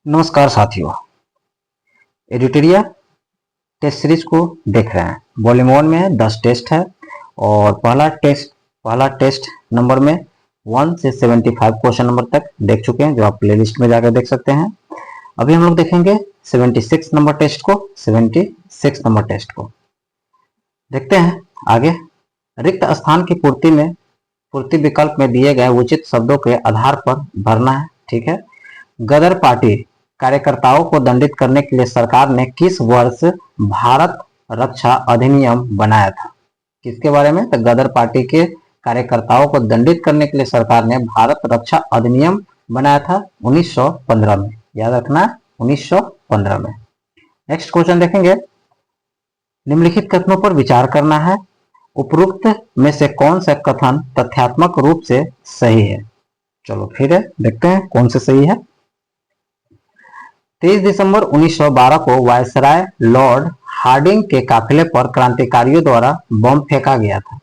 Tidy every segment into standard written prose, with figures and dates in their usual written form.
नमस्कार साथियों, एडिटोरिया test series को देख रहे हैं। वॉल्यूम 1 में 10 टेस्ट है और पहला टेस्ट नंबर में 1 से 75 क्वेश्चन नंबर तक देख चुके हैं, जो आप प्लेलिस्ट में जाकर देख सकते हैं। अभी हम लोग देखेंगे 76 नंबर टेस्ट को। 76 नंबर टेस्ट को देखते हैं आगे। रिक्त स्थान की पूर्ति विकल्प में दिए गए उचित शब्दों के आधार पर भरना है। ठीक है। गदर पार्टी कार्यकर्ताओं को दंडित करने के लिए सरकार ने किस वर्ष भारत रक्षा अधिनियम बनाया था? किसके बारे में? तो गदर पार्टी के कार्यकर्ताओं को दंडित करने के लिए सरकार ने भारत रक्षा अधिनियम बनाया था 1915 में। याद रखना, 1915 में। नेक्स्ट क्वेश्चन देखेंगे। निम्नलिखित कथनों पर विचार करना है। उपरोक्त में से कौन सा कथन तथ्यात्मक रूप से सही है? चलो फिर देखते हैं कौन से सही है। 23 दिसंबर 1912 को वायसराय लॉर्ड हार्डिंग के काफिले पर क्रांतिकारियों द्वारा बम फेंका गया था।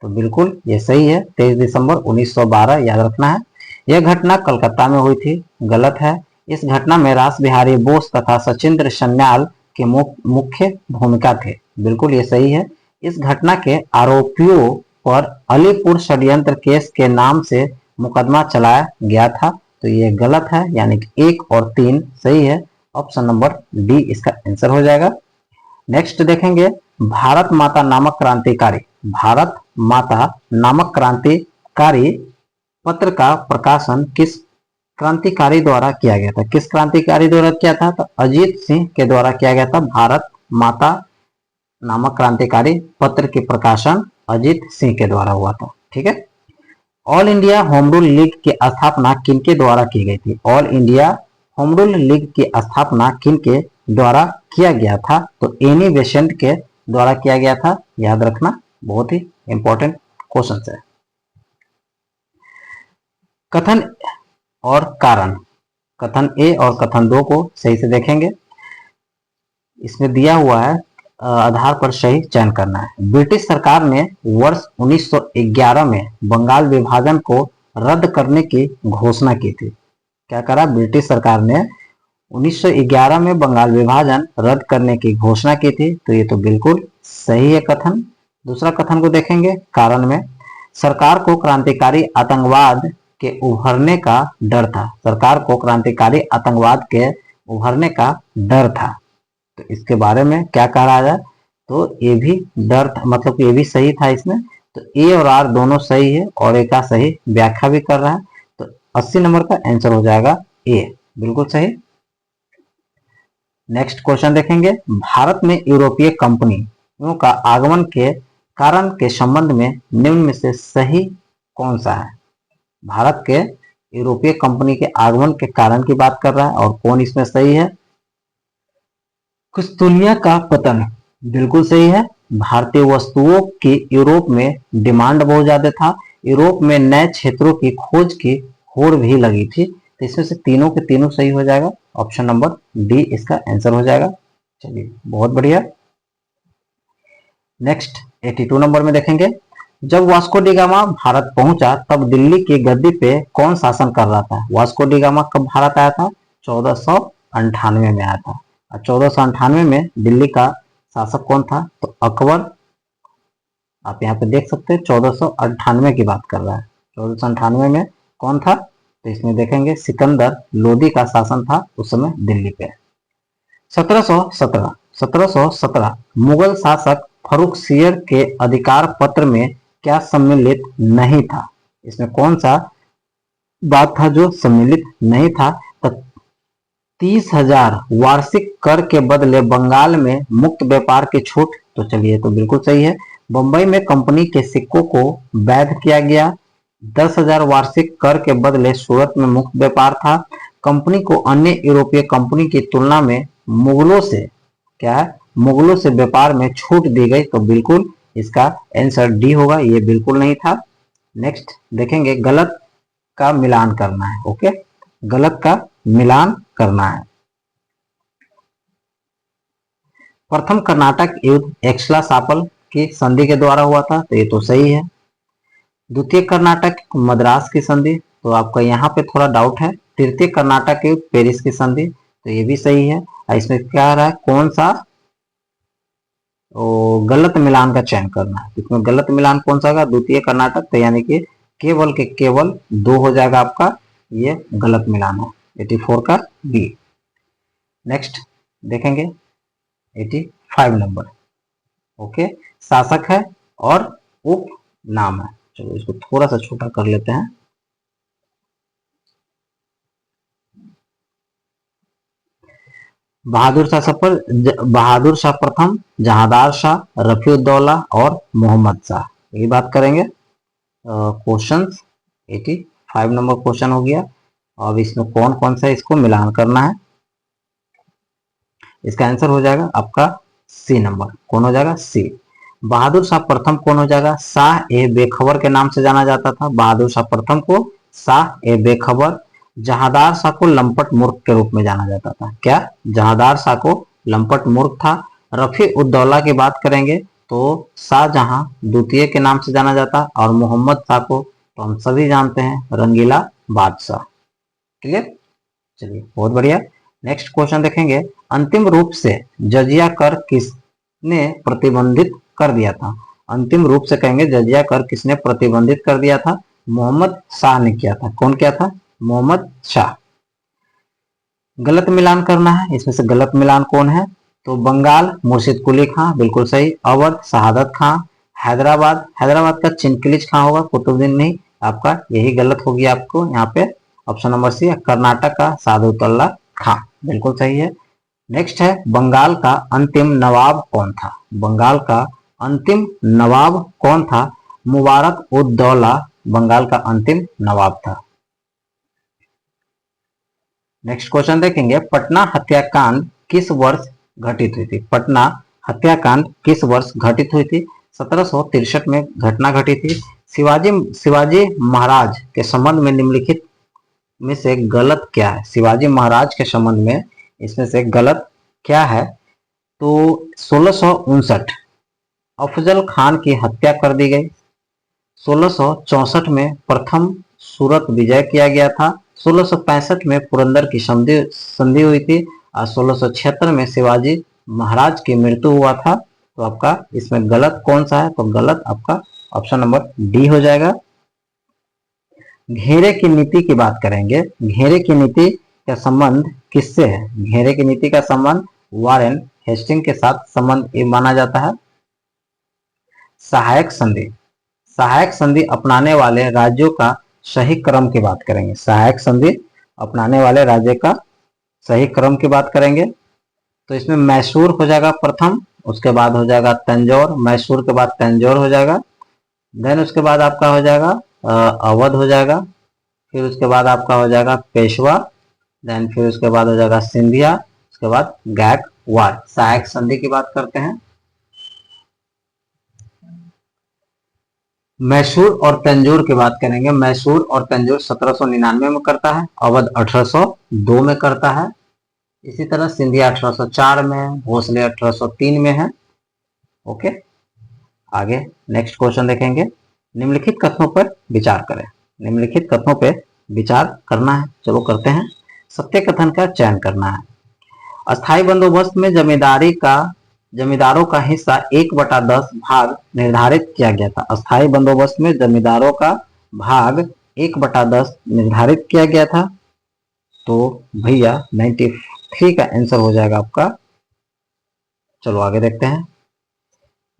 तो बिल्कुल ये सही है, 23 दिसंबर 1912 याद रखना है। यह घटना कलकत्ता में हुई थी। गलत है। इस घटना में रास बिहारी बोस तथा सचिंद्र सन्याल के मुख्य भूमिका थे। बिल्कुल ये सही है। इस घटना के आरोपियों पर अलीपुर षड्यंत्र केस के नाम से मुकदमा चलाया गया था। तो ये गलत है, यानी कि 1 और 3 सही है। ऑप्शन नंबर डी इसका आंसर हो जाएगा। नेक्स्ट देखेंगे। भारत माता नामक क्रांतिकारी पत्र का प्रकाशन किस क्रांतिकारी द्वारा किया गया था? किस क्रांतिकारी द्वारा किया था? तो अजीत सिंह के द्वारा किया गया था। भारत माता नामक क्रांतिकारी पत्र के प्रकाशन अजीत सिंह के द्वारा हुआ था। ठीक है। All India home rule league की स्थापना किनके द्वारा की गई थी? All India home rule league की स्थापना किनके द्वारा किया गया था? तो एनी बेसेंट के द्वारा किया गया था। याद रखना, बहुत ही इंपॉर्टेंट क्वेश्चन है। कथन और कारण, कथन ए और कथन 2 को सही से देखेंगे। इसमें दिया हुआ है आधार पर सही चयन करना है। ब्रिटिश सरकार ने वर्ष 1911 में बंगाल विभाजन को रद्द करने की घोषणा की थी। क्या करा ब्रिटिश सरकार ने? 1911 में बंगाल विभाजन रद्द करने की घोषणा की थी। तो ये तो बिल्कुल सही है कथन। दूसरा कथन को देखेंगे। कारण में सरकार को क्रांतिकारी आतंकवाद के उभरने का डर था। सरकार को क्रांतिकारी आतंकवाद के उभरने का डर था। तो इसके बारे में क्या कहा जाए? तो ये भी डर था, मतलब ये भी सही था इसमें। तो ए और आर दोनों सही है और एक का सही व्याख्या भी कर रहा है। तो 80 नंबर का आंसर हो जाएगा ए, बिल्कुल सही। नेक्स्ट क्वेश्चन देखेंगे। भारत में यूरोपीय कंपनियों का आगमन के कारण के संबंध में निम्न में से सही कौन सा है? भारत के यूरोपीय कंपनी के आगमन के कारण की बात कर रहा है और कौन इसमें सही है? कुस्तुनिया का पतन बिल्कुल सही है। भारतीय वस्तुओं की यूरोप में डिमांड बहुत ज्यादा था। यूरोप में नए क्षेत्रों की खोज की होड़ भी लगी थी। तो इसमें से तीनों के तीनों सही हो जाएगा। ऑप्शन नंबर डी इसका आंसर हो जाएगा। चलिए, बहुत बढ़िया। नेक्स्ट 82 नंबर में देखेंगे। जब वास्को डी गामा भारत पहुंचा तब दिल्ली की गद्दी पे कौन शासन कर रहा था? वास्को डी गामा कब भारत आया था? 1498 में आया था। 1498 में दिल्ली का शासक कौन था? तो अकबर। आप यहाँ पे देख सकते हैं 1498 की बात कर रहा है। 1498 में कौन था? तो इसमें देखेंगे सिकंदर लोदी का शासन था उस समय दिल्ली पे। 1717 मुगल शासक फर्रुखसियर के अधिकार पत्र में क्या सम्मिलित नहीं था? इसमें कौन सा बात था जो सम्मिलित नहीं था? तो 30,000 वार्षिक कर के बदले बंगाल में मुक्त व्यापार की छूट। तो चलिए, तो बिल्कुल सही है। बंबई में कंपनी के सिक्कों को वैध किया गया। 10,000 वार्षिक कर के बदले सूरत में मुक्त व्यापार था। कंपनी को अन्य यूरोपीय कंपनी की तुलना में मुगलों से व्यापार में छूट दी गई। तो बिल्कुल इसका आंसर डी होगा, ये बिल्कुल नहीं था। नेक्स्ट देखेंगे। गलत का मिलान करना है। ओके, गलत का मिलान करना है। प्रथम कर्नाटक युद्ध एक्सला सापल की संधि के द्वारा हुआ था। तो ये तो सही है। द्वितीय कर्नाटक मद्रास की संधि, तो आपका यहाँ पे थोड़ा डाउट है। तृतीय कर्नाटक की पेरिस की संधि, तो ये भी सही है। इसमें क्या आ रहा है, कौन सा गलत मिलान का चयन करना है। इसमें गलत मिलान कौन सा होगा, द्वितीय कर्नाटक, तो यानी कि केवल के केवल 2 हो जाएगा आपका, ये गलत मिलान है 84 का बी। नेक्स्ट देखेंगे 85 नंबर। ओके, शासक है और उप नाम है। चलो इसको थोड़ा सा छोटा कर लेते हैं। बहादुर शाह सफर, बहादुर शाह प्रथम, जहांदार शाह, रफीउद्दौला और मोहम्मद शाह, यही बात करेंगे। क्वेश्चन 85 नंबर क्वेश्चन हो गया। अब इसमें कौन कौन सा इसको मिलान करना है, इसका आंसर हो जाएगा आपका सी नंबर। कौन हो जाएगा, सी। बहादुर शाह प्रथम कौन हो जाएगा, शाह ए बेखबर के नाम से जाना जाता था। बहादुर शाह प्रथम को शाह ए बेखबर। जहांदार शाह को लंपट मूर्ख के रूप में जाना जाता था। क्या, जहांदार शाह को लंपट मूर्ख था। रफी उद्दौला की बात करेंगे तो शाहजहां द्वितीय के नाम से जाना जाता, और मोहम्मद शाह को तो हम सभी जानते हैं रंगीला बादशाह। क्लियर, चलिए बहुत बढ़िया। नेक्स्ट क्वेश्चन देखेंगे, अंतिम रूप से जजिया कर किसने प्रतिबंधित कर दिया था। अंतिम रूप से कहेंगे जजिया कर किसने प्रतिबंधित कर दिया था, मोहम्मद शाह ने किया था। कौन किया था, मोहम्मद शाह। गलत मिलान करना है, इसमें से गलत मिलान कौन है, तो बंगाल मुर्शिद कुली खां, बिल्कुल सही। अवध शहादत खां। हैदराबाद, हैदराबाद का चिनकिलिच खां होगा, कुतुबुद्दीन नहीं, आपका यही गलत होगी आपको यहाँ पे, ऑप्शन नंबर सी। कर्नाटक का सादुतुल्ला खां, बिल्कुल सही है। नेक्स्ट है, बंगाल का अंतिम नवाब कौन था। बंगाल का अंतिम नवाब कौन था, मुबारक उद दौला बंगाल का अंतिम नवाब था। नेक्स्ट क्वेश्चन देखेंगे, पटना हत्याकांड किस वर्ष घटित हुई थी। पटना हत्याकांड किस वर्ष घटित हुई थी, 1763 में घटना घटी थी। शिवाजी महाराज के संबंध में निम्नलिखित में से गलत क्या है। शिवाजी महाराज के संबंध में इसमें से गलत क्या है, तो 1659 अफजल खान की हत्या कर दी गई। 1664 में प्रथम सूरत विजय किया गया था। 1665 में पुरंदर की संधि हुई थी, और 1676 में शिवाजी महाराज की मृत्यु हुआ था। तो आपका इसमें गलत कौन सा है, तो गलत आपका ऑप्शन नंबर डी हो जाएगा। घेरे की नीति की बात करेंगे, घेरे की नीति का संबंध किससे है। घेरे की नीति का संबंध वारेन हेस्टिंग के साथ संबंध माना जाता है। सहायक संधि, सहायक संधि अपनाने वाले राज्यों का सही क्रम की बात करेंगे। सहायक संधि अपनाने वाले राज्य का सही क्रम की बात करेंगे, तो इसमें मैसूर हो जाएगा प्रथम, उसके बाद हो जाएगा तंजौर, मैसूर के बाद तंजौर हो जाएगा, देन उसके बाद आपका हो जाएगा अवध हो जाएगा, फिर उसके बाद आपका हो जाएगा पेशवा, देन फिर उसके बाद हो जाएगा सिंधिया, उसके बाद गायकवाड़। सहायक संधि की बात करते हैं। मैसूर और तंजौर की बात करेंगे, मैसूर और तंजौर 1799 में करता है, अवध 1802 में करता है। इसी तरह सिंधिया 1804 में, भोसले 1803 में है। ओके, आगे नेक्स्ट क्वेश्चन देखेंगे, निम्नलिखित कथनों पर विचार करें। निम्नलिखित कथनों पर विचार करना है, चलो करते हैं। सत्य कथन का चयन करना है। अस्थायी बंदोबस्त में जमींदारों का हिस्सा 1/10 भाग निर्धारित किया गया था। अस्थायी बंदोबस्त में जमींदारों का भाग 1/10 निर्धारित किया गया था, तो भैया 93 का आंसर हो जाएगा आपका। चलो आगे देखते हैं।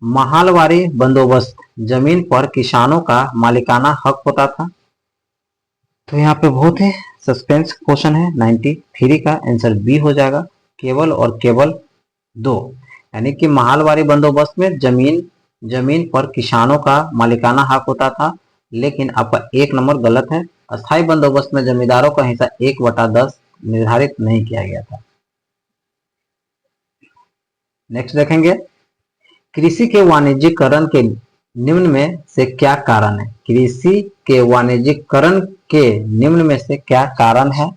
महालवारी बंदोबस्त, जमीन पर किसानों का मालिकाना हक होता था। तो यहाँ पे बहुत ही सस्पेंस क्वेश्चन है, 93 का आंसर बी हो जाएगा, केवल और केवल 2। यानी कि महालवारी बंदोबस्त में जमीन पर किसानों का मालिकाना हक होता था, लेकिन आपका 1 नंबर गलत है। अस्थायी बंदोबस्त में जमींदारों का हिस्सा 1/10 निर्धारित नहीं किया गया था। नेक्स्ट देखेंगे, कृषि के वाणिज्यिकरण के निम्न में से क्या कारण है। कृषि के वाणिज्यिकरण के निम्न में से क्या कारण है,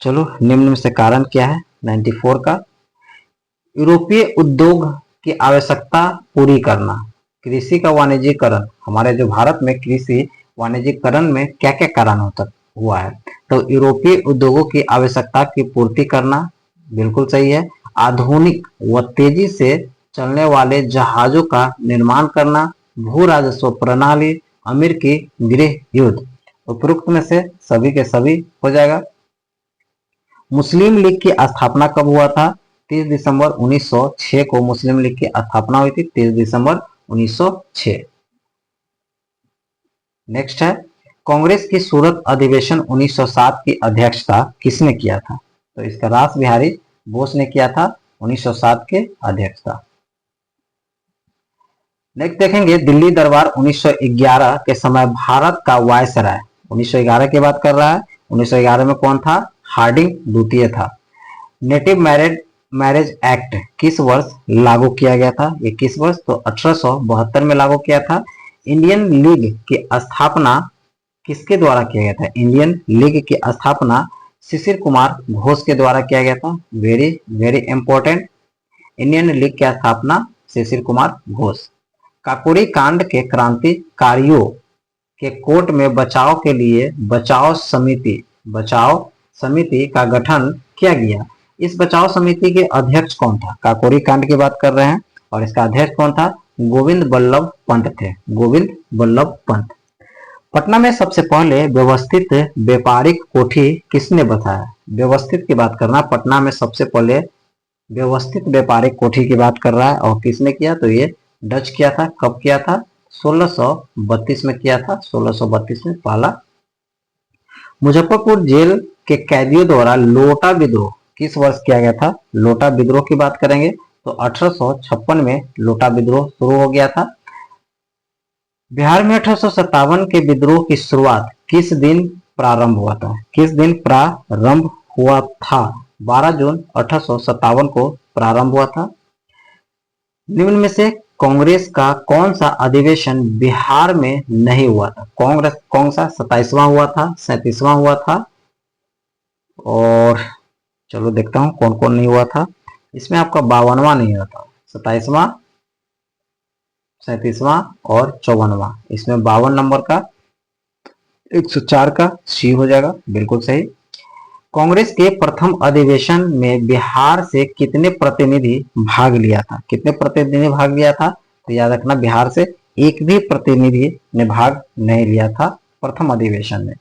चलो निम्न में से कारण क्या है 94 का। यूरोपीय उद्योग की आवश्यकता पूरी करना। कृषि का वाणिज्यिकरण, हमारे जो भारत में कृषि वाणिज्यिकरण में क्या क्या कारण हुआ है। तो यूरोपीय उद्योगों की आवश्यकता की पूर्ति करना, बिल्कुल सही है। आधुनिक व तेजी से चलने वाले जहाजों का निर्माण करना, भू राजस्व प्रणाली, अमेरिकी गृह युद्ध। उपरोक्त में से सभी के सभी हो जाएगा। मुस्लिम लीग की स्थापना कब हुआ था? 30 दिसंबर 1906 को मुस्लिम लीग की स्थापना हुई थी, 30 दिसंबर 1906। नेक्स्ट है, कांग्रेस की सूरत अधिवेशन 1907 की अध्यक्षता किसने किया था? तो इसका रास बिहारी बोस ने किया था 1907 के अध्यक्षता। नेक्स्ट देखेंगे, दिल्ली दरबार 1911 के समय भारत का वायसराय, 1911 की बात कर रहा है। 1911 में कौन था? हार्डिंग द्वितीय था। नेटिव मैरिज एक्ट किस वर्ष लागू किया गया था? ये किस वर्ष? तो 1872 में लागू किया था। इंडियन लीग की स्थापना किसके द्वारा किया गया था? इंडियन लीग की स्थापना शिशिर कुमार घोष के द्वारा किया गया था। Very very important. Indian league की स्थापना शिशिर कुमार घोष। काकोरी कांड के क्रांतिकारियों के कोर्ट में बचाव के लिए बचाव समिति का गठन किया गया। इस बचाव समिति के अध्यक्ष कौन था? काकोरी कांड की बात कर रहे हैं और इसका अध्यक्ष कौन था? गोविंद बल्लभ पंत थे, गोविंद बल्लभ पंत। पटना में सबसे पहले व्यवस्थित व्यापारिक कोठी किसने बसाया? व्यवस्थित की बात करना, पटना में सबसे पहले व्यवस्थित व्यापारिक कोठी की बात कर रहा है और किसने किया? तो ये डच किया था। कब किया था? 1632 में किया था, 1632 में पहला। मुजफ्फरपुर जेल के कैदियों द्वारा लोटा विद्रोह किस वर्ष किया गया था? लोटा विद्रोह की बात करेंगे तो 1856 में लोटा विद्रोह शुरू हो गया था। बिहार में 1857 के विद्रोह की शुरुआत किस दिन प्रारंभ हुआ था? किस दिन प्रारंभ हुआ था? 12 जून 1857 को प्रारंभ हुआ था। निम्न में से कांग्रेस का कौन सा अधिवेशन बिहार में नहीं हुआ था? कांग्रेस कौन सा? 27वां हुआ था, 37वां हुआ था, और चलो देखता हूं कौन कौन नहीं हुआ था। इसमें आपका 52वां नहीं हुआ था, 27वां, 37वां और 54वां। इसमें 52 नंबर का 104 का सी हो जाएगा, बिल्कुल सही। कांग्रेस के प्रथम अधिवेशन में बिहार से कितने प्रतिनिधि भाग लिया था? कितने प्रतिनिधि भाग लिया था? तो याद रखना, बिहार से एक भी प्रतिनिधि ने भाग नहीं लिया था प्रथम अधिवेशन में।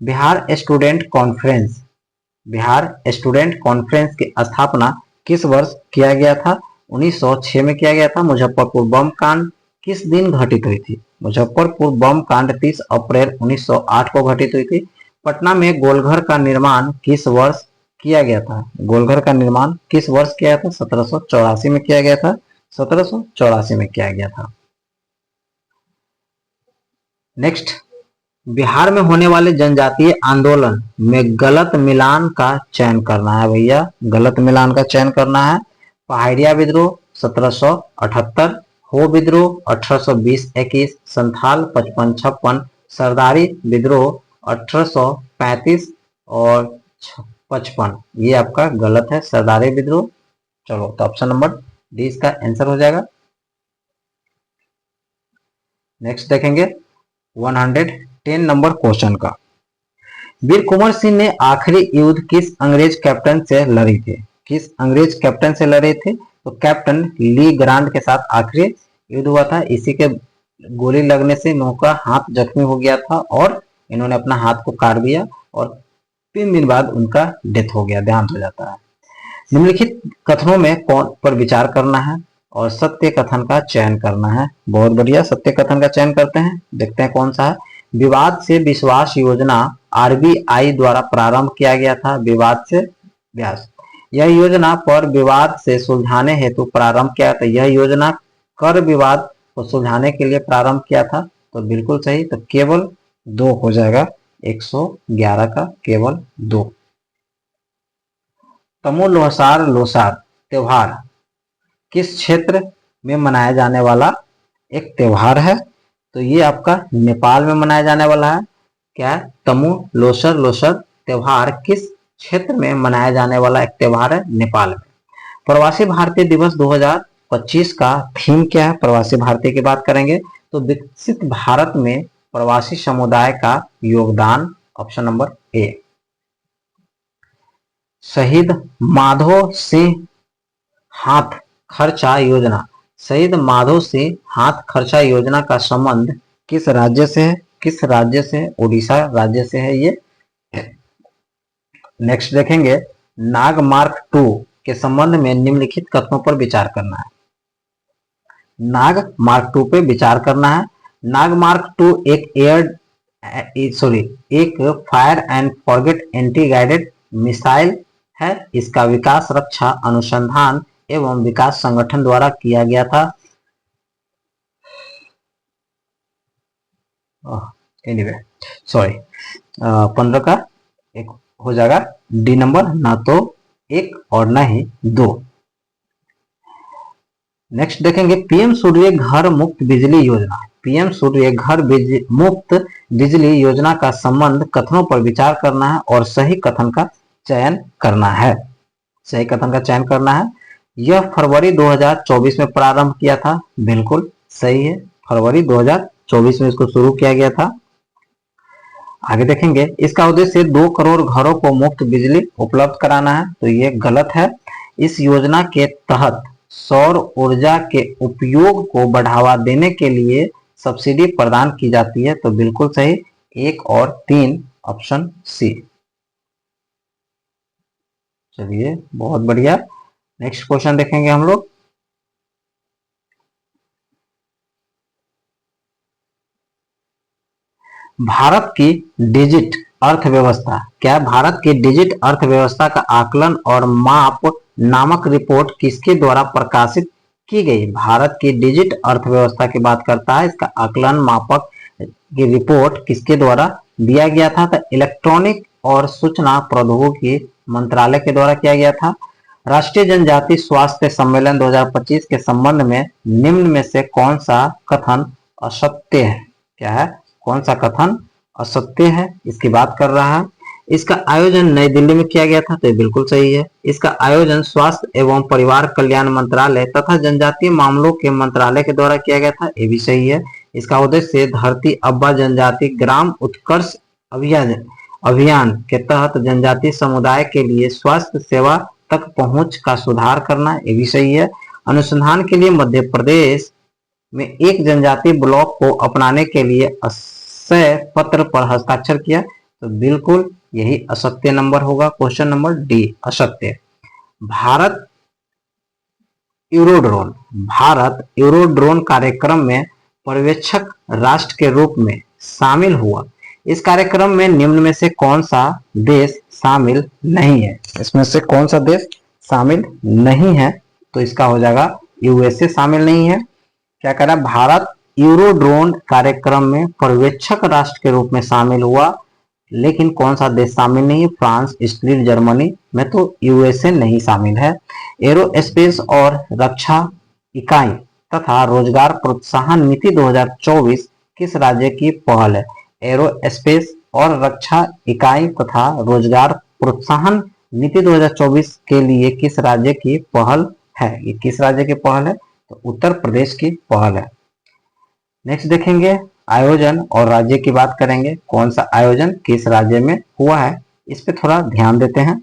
बिहार स्टूडेंट कॉन्फ्रेंस की स्थापना किस वर्ष किया गया था? 1906 में किया गया था। मुजफ्फरपुर बम कांड किस दिन घटित हुई थी? मुजफ्फरपुर बम कांड 30 अप्रैल 1908 को घटित हुई थी। पटना में गोलघर का निर्माण किस वर्ष किया गया था? गोलघर का निर्माण किस वर्ष किया गया था? 1784 में किया गया था, 1784 में किया गया था। नेक्स्ट, बिहार में होने वाले जनजातीय आंदोलन में गलत मिलान का चयन करना है भैया, गलत मिलान का चयन करना है। पहाड़िया विद्रोह 1778, हो विद्रोह 1820-21, संथाल 55-56, सरदारी विद्रोह 1835 और 55। ये आपका गलत है, सरदारी विद्रोह। चलो तो ऑप्शन नंबर डी इसका आंसर हो जाएगा। नेक्स्ट देखेंगे 110 नंबर क्वेश्चन का। वीर कुंवर सिंह ने आखिरी युद्ध किस अंग्रेज कैप्टन से लड़ी थी? किस अंग्रेज कैप्टन से लड़े थे? तो कैप्टन ली ग्रांट के साथ आखिरी युद्ध हुआ था। इसी के गोली लगने से इनका हाथ जख्मी हो गया था और इन्होंने अपना हाथ को काट दिया और 3 दिन बाद उनका डेथ हो गया, देहांत हो जाता है। निम्नलिखित कथनों में कौन पर विचार करना है और सत्य कथन का चयन करना है। बहुत बढ़िया, सत्य कथन का चयन करते हैं, देखते हैं कौन सा है। विवाद से विश्वास योजना आरबीआई द्वारा प्रारंभ किया गया था। विवाद से व्यास, यह योजना पर विवाद से सुलझाने हेतु प्रारंभ किया था। यह योजना कर विवाद को सुलझाने के लिए प्रारंभ किया था, तो बिल्कुल सही। तो केवल 2 हो जाएगा, 111 का केवल 2। तमो लोसार त्योहार किस क्षेत्र में मनाया जाने वाला एक त्योहार है? तो ये आपका नेपाल में मनाया जाने वाला है। क्या है? तमु लोसर त्योहार किस क्षेत्र में मनाया जाने वाला एक त्योहार है? नेपाल में। प्रवासी भारतीय दिवस 2025 का थीम क्या है? प्रवासी भारतीय की बात करेंगे तो विकसित भारत में प्रवासी समुदाय का योगदान ऑप्शन नंबर ए। शहीद माधो सिंह हाथ खर्चा योजना, शहीद माधो सिंह हाथ खर्चा योजना का संबंध किस राज्य से है? किस राज्य से? उड़ीसा राज्य से है ये। नेक्स्ट देखेंगे, नागमार्क 2 के संबंध में निम्नलिखित कथनों पर विचार करना है। नागमार्क 2 पे विचार करना है। नागमार्क 2 एक fire and forget anti guided missile है। इसका विकास रक्षा अनुसंधान एवं विकास संगठन द्वारा किया गया था। एनीवे सॉरी, 15 का एक हो जाएगा डी नंबर, ना तो 1 और ना ही 2। नेक्स्ट देखेंगे, पीएम सूर्य घर मुफ्त बिजली योजना। पीएम सूर्य घर मुफ्त बिजली योजना का संबंध कथनों पर विचार करना है और सही कथन का चयन करना है। सही कथन का चयन करना है। यह फरवरी 2024 में प्रारंभ किया था, बिल्कुल सही है, फरवरी 2024 में इसको शुरू किया गया था। आगे देखेंगे, इसका उद्देश्य 2 करोड़ घरों को मुफ्त बिजली उपलब्ध कराना है, तो ये गलत है। इस योजना के तहत सौर ऊर्जा के उपयोग को बढ़ावा देने के लिए सब्सिडी प्रदान की जाती है, तो बिल्कुल सही 1 और 3 ऑप्शन सी। चलिए बहुत बढ़िया। नेक्स्ट क्वेश्चन देखेंगे हम लोग। भारत की डिजिट अर्थव्यवस्था, क्या भारत की डिजिट अर्थव्यवस्था का आकलन और माप नामक रिपोर्ट किसके द्वारा प्रकाशित की गई? भारत की डिजिट अर्थव्यवस्था की बात करता है, इसका आकलन मापक की रिपोर्ट किसके द्वारा दिया गया था? तो इलेक्ट्रॉनिक और सूचना प्रौद्योगिकी मंत्रालय के द्वारा किया गया था। राष्ट्रीय जनजाति स्वास्थ्य सम्मेलन 2025 के संबंध में निम्न में से कौन सा कथन असत्य है? क्या है? कौन सा कथन असत्य है, इसकी बात कर रहा है। इसका आयोजन नई दिल्ली में किया गया था, तो ये बिल्कुल सही है। इसका आयोजन स्वास्थ्य एवं परिवार कल्याण मंत्रालय तथा जनजातीय मामलों के मंत्रालय के द्वारा किया गया था, ये भी सही है। इसका उद्देश्य धरती अब्बा जनजाति ग्राम उत्कर्ष अभियान के तहत जनजातीय समुदाय के लिए स्वास्थ्य सेवा तक पहुंच का सुधार करना, ये भी सही है। अनुसंधान के लिए मध्य प्रदेश में एक जनजातीय ब्लॉक को अपनाने के लिए आशय पत्र पर हस्ताक्षर किया, तो बिल्कुल यही असत्य नंबर होगा, क्वेश्चन नंबर डी असत्य। भारत यूरोड्रोन कार्यक्रम में पर्यवेक्षक राष्ट्र के रूप में शामिल हुआ। इस कार्यक्रम में निम्न में से कौन सा देश शामिल नहीं है? इसमें से कौन सा देश शामिल नहीं है? तो इसका हो जाएगा यूएसए शामिल नहीं है। क्या कह रहा है? भारत यूरोड्रोन कार्यक्रम में पर्यवेक्षक राष्ट्र के रूप में शामिल हुआ, लेकिन कौन सा देश शामिल नहीं है? फ्रांस, इटली, जर्मनी में तो यूएसए नहीं शामिल है। एरोस्पेस और रक्षा इकाई तथा रोजगार प्रोत्साहन नीति 2024 किस राज्य की पहल है? एरोस्पेस और रक्षा इकाई तथा रोजगार प्रोत्साहन नीति 2024 के लिए किस राज्य की पहल है? ये किस राज्य की पहल है? तो उत्तर प्रदेश की पहल है। नेक्स्ट देखेंगे, आयोजन और राज्य की बात करेंगे। कौन सा आयोजन किस राज्य में हुआ है, इस पे थोड़ा ध्यान देते हैं।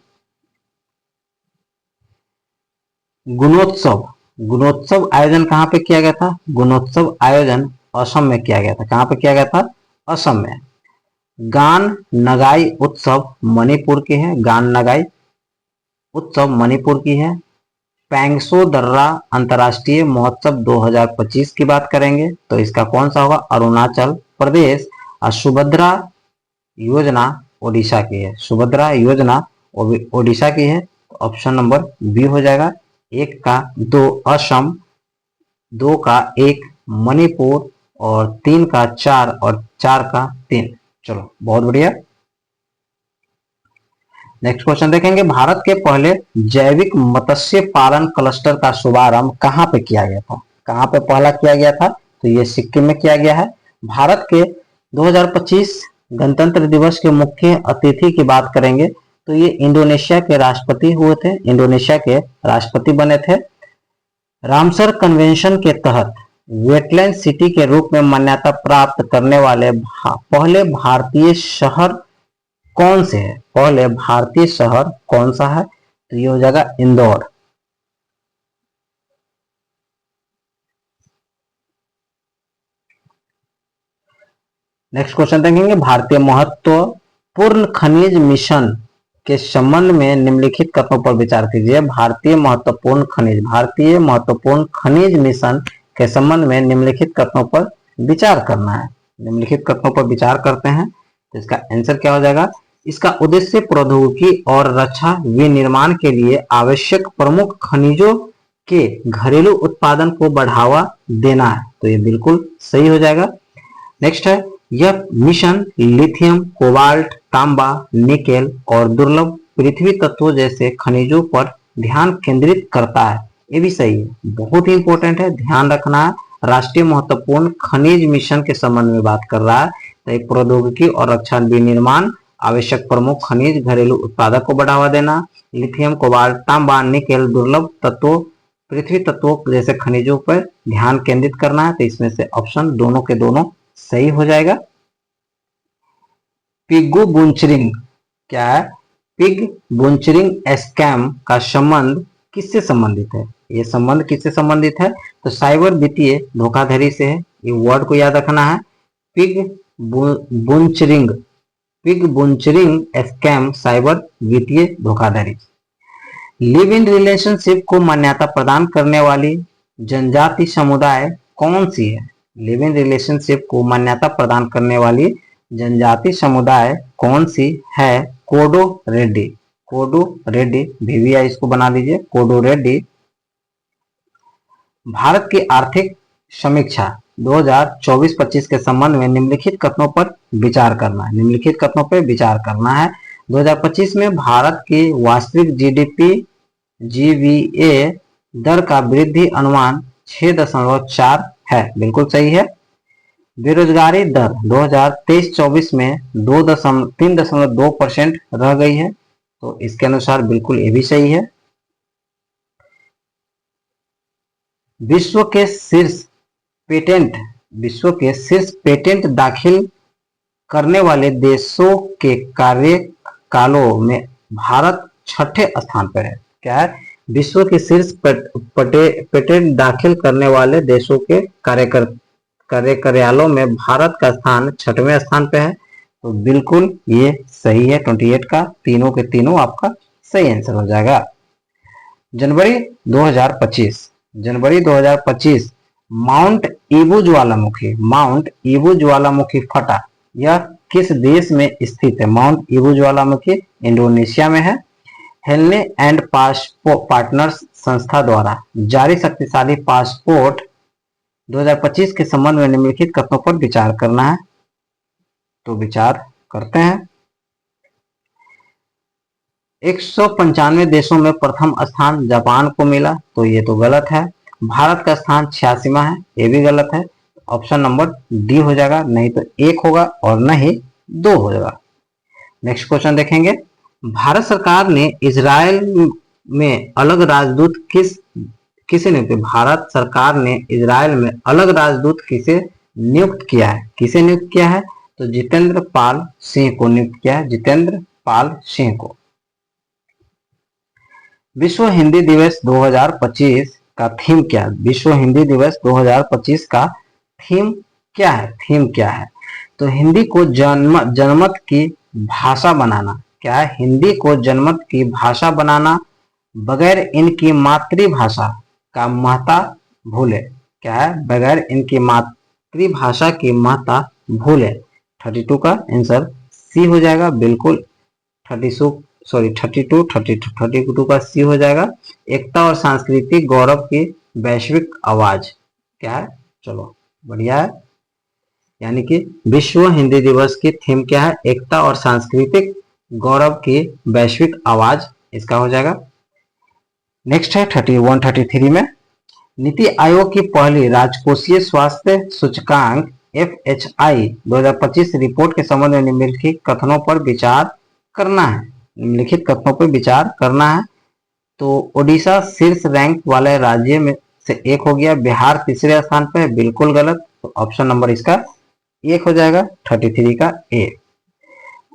गुणोत्सव आयोजन कहाँ पे किया गया था? गुणोत्सव आयोजन असम में किया गया था। कहाँ पे किया गया था? असम में। गान नगाई उत्सव मणिपुर की है, गान नगाई उत्सव मणिपुर की है। पैंगसो दर्रा अंतर्राष्ट्रीय महोत्सव 2025 की बात करेंगे, तो इसका कौन सा होगा? अरुणाचल प्रदेश। और सुभद्रा योजना ओडिशा की है, सुभद्रा योजना ओडिशा की है, ऑप्शन नंबर बी हो जाएगा। 1 का 2 असम, 2 का 1 मणिपुर और 3 का 4 और 4 का 3। चलो बहुत बढ़िया। नेक्स्ट क्वेश्चन देखेंगे, भारत के पहले जैविक मत्स्य पालन क्लस्टर का शुभारंभ कहाँ पे किया गया था? कहाँ पे पहला किया गया था? तो ये सिक्किम में किया गया है। भारत के 2025 गणतंत्र दिवस के मुख्य अतिथि की बात करेंगे, तो ये इंडोनेशिया के राष्ट्रपति हुए थे, इंडोनेशिया के राष्ट्रपति बने थे। रामसर कन्वेंशन के तहत वेटलैंड सिटी के रूप में मान्यता प्राप्त करने वाले पहले भारतीय शहर कौन से है? पहले भारतीय शहर कौन सा है? तो ये हो जाएगा इंदौर। नेक्स्ट क्वेश्चन देखेंगे, भारतीय महत्वपूर्ण खनिज मिशन के संबंध में निम्नलिखित कथनों पर विचार कीजिए। भारतीय महत्वपूर्ण खनिज मिशन के संबंध में निम्नलिखित कथनों पर विचार करना है। निम्नलिखित कथनों पर विचार करते हैं तो इसका आंसर क्या हो जाएगा? इसका उद्देश्य प्रौद्योगिकी और रक्षा विनिर्माण के लिए आवश्यक प्रमुख खनिजों के घरेलू उत्पादन को बढ़ावा देना है। तो ये बिल्कुल सही हो जाएगा। नेक्स्ट है, यह मिशन लिथियम, कोबाल्ट, तांबा, निकेल और दुर्लभ पृथ्वी तत्वों जैसे खनिजों पर ध्यान केंद्रित करता है। ये भी सही है, बहुत ही इंपॉर्टेंट है, ध्यान रखना है। राष्ट्रीय महत्वपूर्ण खनिज मिशन के संबंध में बात कर रहा है, तो एक प्रौद्योगिकी और रक्षा विनिर्माण, आवश्यक प्रमुख खनिज, घरेलू उत्पादक को बढ़ावा देना, लिथियम, कोबाल्ट, तांबा, निकेल, दुर्लभ तत्वों, पृथ्वी तत्वों जैसे खनिजों पर ध्यान केंद्रित करना है। तो इसमें से ऑप्शन दोनों के दोनों सही हो जाएगा। पिग्गू बुनचरिंग क्या है? पिग बुनचरिंग स्कैम का संबंध किससे संबंधित है? ये संबंध किससे संबंधित है? तो साइबर वित्तीय धोखाधड़ी से है। ये वर्ड को याद रखना है, पिग बुनचरिंग, पिग बुनचरिंग स्कैम, साइबर वित्तीय धोखाधड़ी। लिव इन रिलेशनशिप को मान्यता प्रदान करने वाली जनजाति समुदाय कौन सी है? लिव इन रिलेशनशिप को मान्यता प्रदान करने वाली जनजाति समुदाय कौन सी है? कोडो रेड्डी, कोडो रेड्डी, VVI इसको बना दीजिए, कोडो रेड्डी। भारत की आर्थिक समीक्षा 2024-25 के संबंध में निम्नलिखित कथनों पर विचार करना है। निम्नलिखित कथनों पर विचार करना है। 2025 में भारत की वास्तविक GDP GVA दर का वृद्धि अनुमान 6.4 है, बिल्कुल सही है। बेरोजगारी दर 2023-24 में 3.2% रह गई है, तो इसके अनुसार बिल्कुल ये भी सही है। विश्व के शीर्ष पेटेंट दाखिल करने वाले देशों के कार्यकालों में भारत 6ठे स्थान पर है। क्या है? विश्व के शीर्ष पेटेंट दाखिल करने वाले देशों के कार्यालयों में भारत का स्थान 6वें स्थान पे है, तो बिल्कुल ये सही है। 28 का तीनों के तीनों आपका सही आंसर हो जाएगा। जनवरी 2025 माउंट ईबू ज्वालामुखी फटा, यह किस देश में स्थित है? माउंट ईबू ज्वालामुखी इंडोनेशिया में है। हेलने एंड पार्टनर्स संस्था द्वारा जारी शक्तिशाली पासपोर्ट 2025 के संबंध में निम्नलिखित कथनों पर विचार करना है, तो विचार करते हैं। 195 देशों में प्रथम स्थान जापान को मिला, तो ये तो गलत है। भारत का स्थान 86वां है, ये भी गलत है। ऑप्शन नंबर डी हो जाएगा, नहीं तो 1 होगा और नहीं 2 हो जाएगा। नेक्स्ट क्वेश्चन देखेंगे, भारत सरकार ने इजराइल में अलग राजदूत किसे नियुक्त? भारत सरकार ने इजराइल में अलग राजदूत किसे नियुक्त किया है? किसे नियुक्त किया है? तो जितेंद्र पाल सिंह को नियुक्त किया है, जितेंद्र पाल सिंह को। विश्व हिंदी दिवस 2025 का थीम क्या है? विश्व हिंदी दिवस 2025 का थीम क्या है? थीम क्या है? तो हिंदी को जनमत की भाषा बनाना। क्या है? हिंदी को जनमत की भाषा बनाना, बगैर इनकी मातृभाषा का महत्ता भूले। क्या है? बगैर इनकी मातृभाषा की महत्ता भूले। 32 का आंसर सी हो जाएगा, बिल्कुल 32 का सी हो जाएगा। एकता और सांस्कृतिक गौरव की वैश्विक आवाज। क्या है? चलो बढ़िया है। यानी कि विश्व हिंदी दिवस की थीम क्या है? एकता और सांस्कृतिक गौरव की वैश्विक आवाज, इसका हो जाएगा। नेक्स्ट है 133 में, नीति आयोग की पहली राजकोषीय स्वास्थ्य सूचकांक FHI 2025 रिपोर्ट के संबंध में निम्नलिखित कथनों पर विचार करना है। निम्नलिखित कथनों पर विचार करना है। तो ओडिशा शीर्ष रैंक वाले राज्य में से एक हो गया, बिहार तीसरे स्थान पर है, बिल्कुल गलत। तो ऑप्शन नंबर इसका 1 हो जाएगा, 33 का A।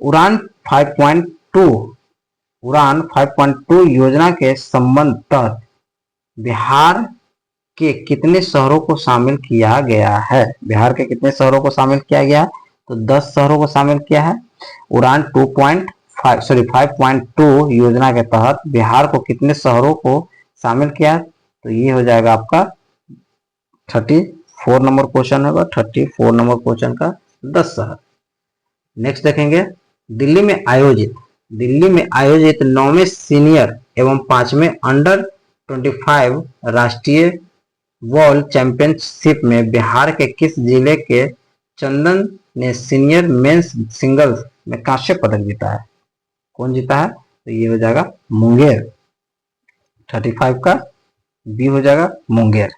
उड़ान 5.2 उड़ान 5.2 योजना के संबंध तहत बिहार के कितने शहरों को शामिल किया गया है? बिहार के कितने शहरों को शामिल किया गया है? तो 10 शहरों को शामिल किया है। उड़ान 5.2 योजना के तहत बिहार को कितने शहरों को शामिल किया है? तो ये हो जाएगा आपका 34 नंबर क्वेश्चन होगा। 34 नंबर क्वेश्चन का 10 शहर। नेक्स्ट देखेंगे, दिल्ली में आयोजित 9वें सीनियर एवं 5वें अंडर 25 राष्ट्रीय वर्ल्ड चैंपियनशिप में बिहार के किस जिले के चंदन ने सीनियर मेंस सिंगल्स में कांस्य पदक जीता है? कौन जीता है? तो ये हो जाएगा मुंगेर। 35 का बी हो जाएगा मुंगेर।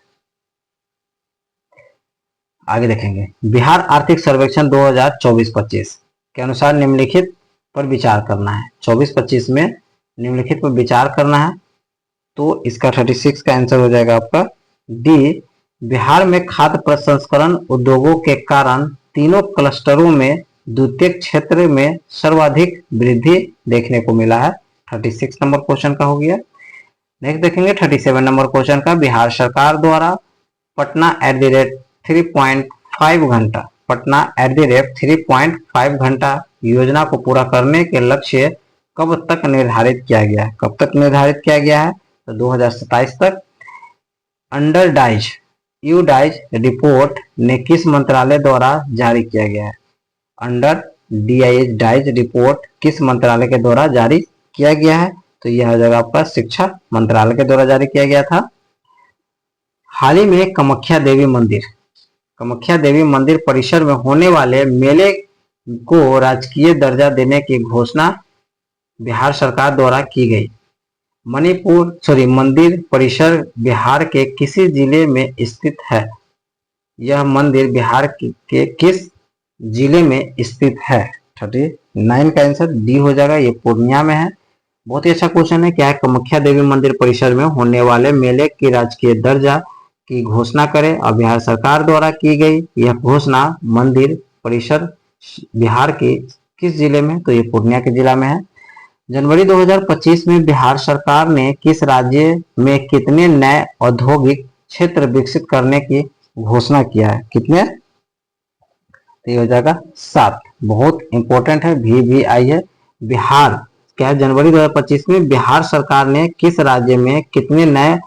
आगे देखेंगे, बिहार आर्थिक सर्वेक्षण 2024-25 के अनुसार निम्नलिखित पर विचार करना है। 24-25 में निम्नलिखित पर विचार करना है। तो इसका 36 का आंसर हो जाएगा आपका डी। बिहार में खाद्य प्रसंस्करण उद्योगों के कारण तीनों क्लस्टरों में द्वितीयक क्षेत्र में सर्वाधिक वृद्धि देखने को मिला है। 36 नंबर क्वेश्चन का हो गया। नेक्स्ट देखेंगे 37 नंबर क्वेश्चन का, बिहार सरकार द्वारा पटना @3.5 घंटा योजना को पूरा करने के लक्ष्य कब तक निर्धारित किया गया है? कब तक निर्धारित किया गया है? तो 2027 तक। अंडर डाइज रिपोर्ट ने किस मंत्रालय द्वारा जारी किया गया है? अंडर डाइज रिपोर्ट किस मंत्रालय के द्वारा जारी किया गया है? तो यह हो जाएगा आपका शिक्षा मंत्रालय के द्वारा जारी किया गया था। हाल ही में कामाख्या देवी मंदिर परिसर में होने वाले मेले को राजकीय दर्जा देने की घोषणा बिहार सरकार द्वारा की गई। मंदिर परिसर बिहार के किसी जिले में स्थित है? यह मंदिर बिहार के किस जिले में स्थित है? 39 का आंसर डी हो जाएगा, ये पूर्णिया में है। बहुत ही अच्छा क्वेश्चन है। क्या है? कामाख्या देवी मंदिर परिसर में होने वाले मेले की राजकीय दर्जा की घोषणा करे और बिहार सरकार द्वारा की गई यह घोषणा मंदिर परिसर बिहार के किस जिले में? तो ये पूर्णिया के जिला में है। जनवरी 2025 में बिहार सरकार ने किस राज्य में कितने नए औद्योगिक क्षेत्र विकसित करने की घोषणा किया है? कितने? तो ये हो जाएगा 7। बहुत इंपॉर्टेंट है, भी आई है। बिहार क्या है? जनवरी 2025 में बिहार सरकार ने किस राज्य में कितने नए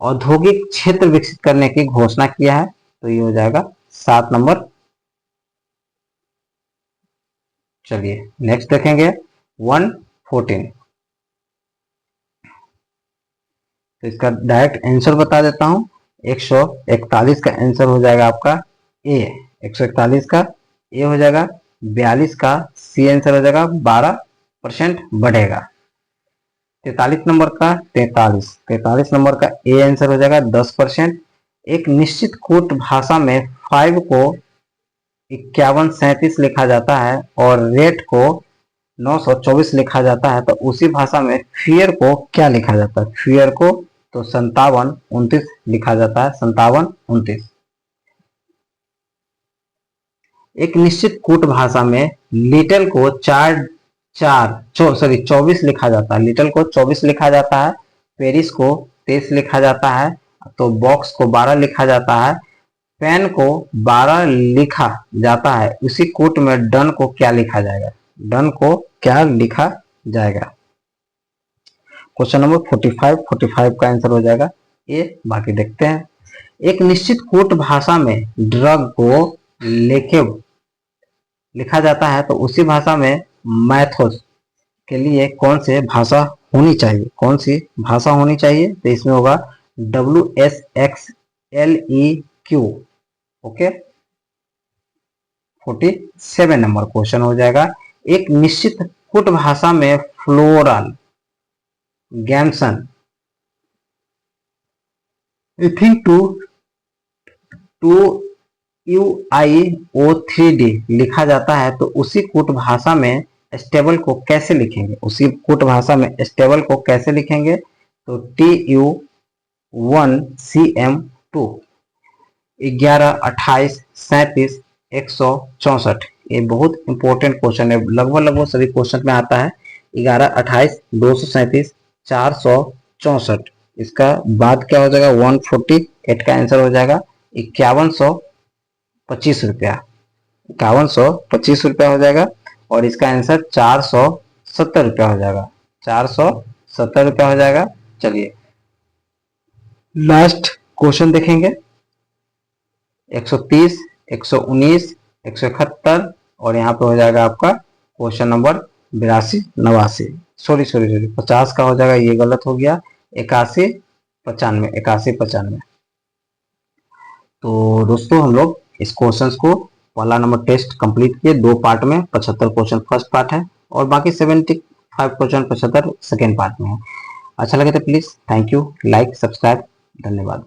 औद्योगिक क्षेत्र विकसित करने की घोषणा किया है? तो ये हो जाएगा 7 नंबर। चलिए नेक्स्ट देखेंगे 114। तो इसका डायरेक्ट आंसर बता देता हूं। 141 का आंसर हो जाएगा आपका ए। 141 का ए हो जाएगा। 42 का सी आंसर हो जाएगा, 12% बढ़ेगा। 43 नंबर का 43 नंबर का ए आंसर हो जाएगा 10%। एक निश्चित कूट भाषा में 5 को 5137 लिखा जाता है और रेट को 924 लिखा जाता है, तो उसी भाषा में फियर को क्या लिखा जाता है? फियर को तो 5729 लिखा जाता है। 5729। एक निश्चित कूट भाषा में लिटिल को 24 लिखा जाता है। लिटिल को 24 लिखा जाता है। पेरिस को 23 लिखा जाता है। तो बॉक्स को 12 लिखा जाता है। पेन को 12 लिखा जाता है। उसी कूट में डन को क्या लिखा जाएगा? डन को क्या लिखा जाएगा? क्वेश्चन नंबर 45 का आंसर हो जाएगा ए। बाकी देखते हैं। एक निश्चित कूट भाषा में ड्रग को लिखा जाता है, तो उसी भाषा में मैथोस के लिए कौन सी भाषा होनी चाहिए? कौन सी भाषा होनी चाहिए? तो इसमें होगा WSXLEQ। ओके, 47 नंबर क्वेश्चन हो जाएगा। एक निश्चित कूट भाषा में फ्लोरल गैमसन इथिंग टू UIO3D लिखा जाता है, तो उसी कूट भाषा में स्टेबल को कैसे लिखेंगे? उसी कूट भाषा में स्टेबल को कैसे लिखेंगे? तो TU1CM2 11 28 37 164 ये बहुत इंपॉर्टेंट क्वेश्चन है, लगभग लगभग सभी क्वेश्चन में आता है। 11, 28, 237, 464। इसका बाद क्या हो जाएगा, 148 का आंसर हो जाएगा 5125 रुपया। 5125 रुपया हो जाएगा और इसका आंसर 470 रुपया हो जाएगा। 470 रुपया हो जाएगा। चलिए लास्ट क्वेश्चन देखेंगे। 130, 119, 171 और यहाँ पे हो जाएगा आपका क्वेश्चन नंबर 82, 89, सॉरी 50 का हो जाएगा, ये गलत हो गया। 81, 95, 81, 95। तो दोस्तों हम लोग इस क्वेश्चंस को पहला नंबर टेस्ट कंप्लीट किए 2 पार्ट में। 75 क्वेश्चन फर्स्ट पार्ट है और बाकी 75 क्वेश्चन 75 सेकेंड पार्ट में है। अच्छा लगे तो please thank you, like, subscribe, धन्यवाद।